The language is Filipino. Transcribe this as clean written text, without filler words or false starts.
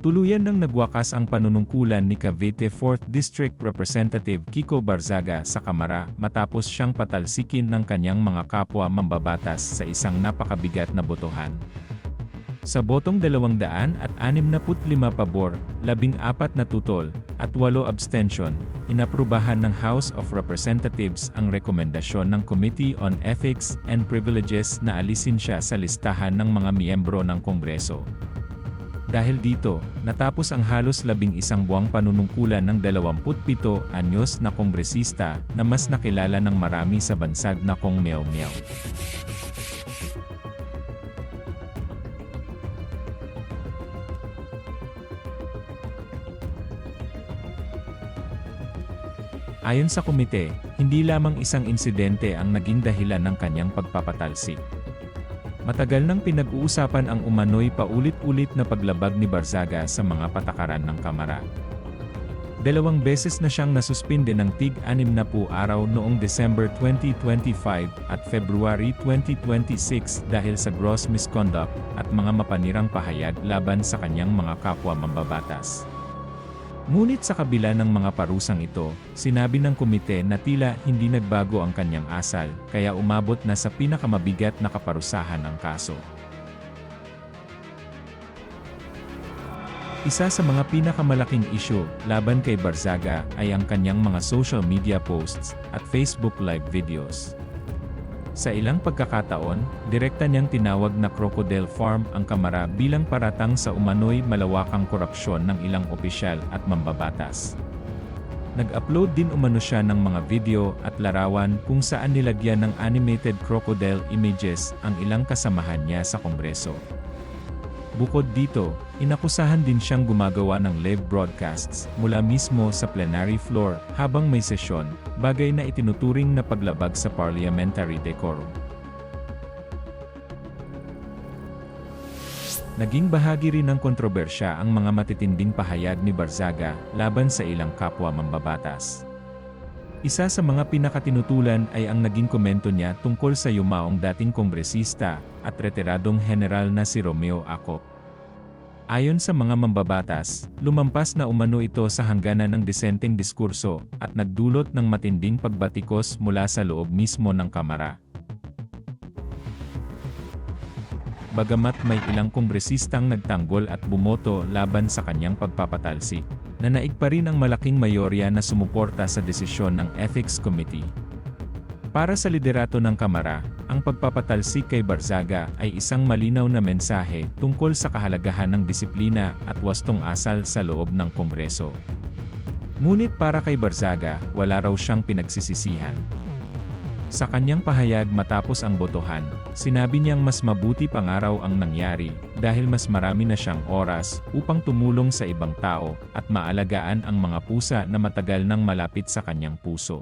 Tuluyan nang nagwakas ang panunungkulan ni Cavite 4th District Representative Kiko Barzaga sa Kamara matapos siyang patalsikin ng kanyang mga kapwa mambabatas sa isang napakabigat na botohan. Sa botong 265 pabor, 14 na tutol, at 8 abstention, inaprubahan ng House of Representatives ang rekomendasyon ng Committee on Ethics and Privileges na alisin siya sa listahan ng mga miyembro ng Kongreso. Dahil dito, natapos ang halos 11 buwang panunungkulan ng 27 anyos na kongresista na mas nakilala ng marami sa bansag na Kong Meow Meow. Ayon sa komite, hindi lamang isang insidente ang naging dahilan ng kanyang pagpapatalsik. Matagal nang pinag-uusapan ang umano'y paulit-ulit na paglabag ni Barzaga sa mga patakaran ng Kamara. 2 beses na siyang nasuspinde ng tig-60 araw noong December 2025 at February 2026 dahil sa gross misconduct at mga mapanirang pahayag laban sa kanyang mga kapwa mambabatas. Ngunit sa kabila ng mga parusang ito, sinabi ng komite na tila hindi nagbago ang kanyang asal, kaya umabot na sa pinakamabigat na kaparusahan ng kaso. Isa sa mga pinakamalaking isyu laban kay Barzaga ay ang kanyang mga social media posts at Facebook live videos. Sa ilang pagkakataon, direkta niyang tinawag na crocodile farm ang Kamara bilang paratang sa umano'y malawakang korupsyon ng ilang opisyal at mambabatas. Nag-upload din umano siya ng mga video at larawan kung saan nilagyan ng animated crocodile images ang ilang kasamahan niya sa Kongreso. Bukod dito, inakusahan din siyang gumagawa ng live broadcasts mula mismo sa plenary floor habang may sesyon, bagay na itinuturing na paglabag sa parliamentary decorum. Naging bahagi rin ng kontrobersya ang mga matitinding pahayag ni Barzaga laban sa ilang kapwa mambabatas. Isa sa mga pinakatinutulan ay ang naging komento niya tungkol sa yumaong dating kongresista at retiradong general na si Romeo Acop. Ayon sa mga mambabatas, lumampas na umano ito sa hangganan ng disenteng diskurso at nagdulot ng matinding pagbatikos mula sa loob mismo ng Kamara. Bagamat may ilang kongresistang nagtanggol at bumoto laban sa kanyang pagpapatalsik, nanaig pa rin ang malaking mayorya na sumuporta sa desisyon ng Ethics Committee. Para sa liderato ng Kamara, ang pagpapatalsik kay Barzaga ay isang malinaw na mensahe tungkol sa kahalagahan ng disiplina at wastong asal sa loob ng Kongreso. Ngunit para kay Barzaga, wala raw siyang pinagsisisihan. Sa kanyang pahayag matapos ang botohan, sinabi niyang mas mabuti pangaraw ang nangyari dahil mas marami na siyang oras upang tumulong sa ibang tao at maalagaan ang mga pusa na matagal nang malapit sa kanyang puso.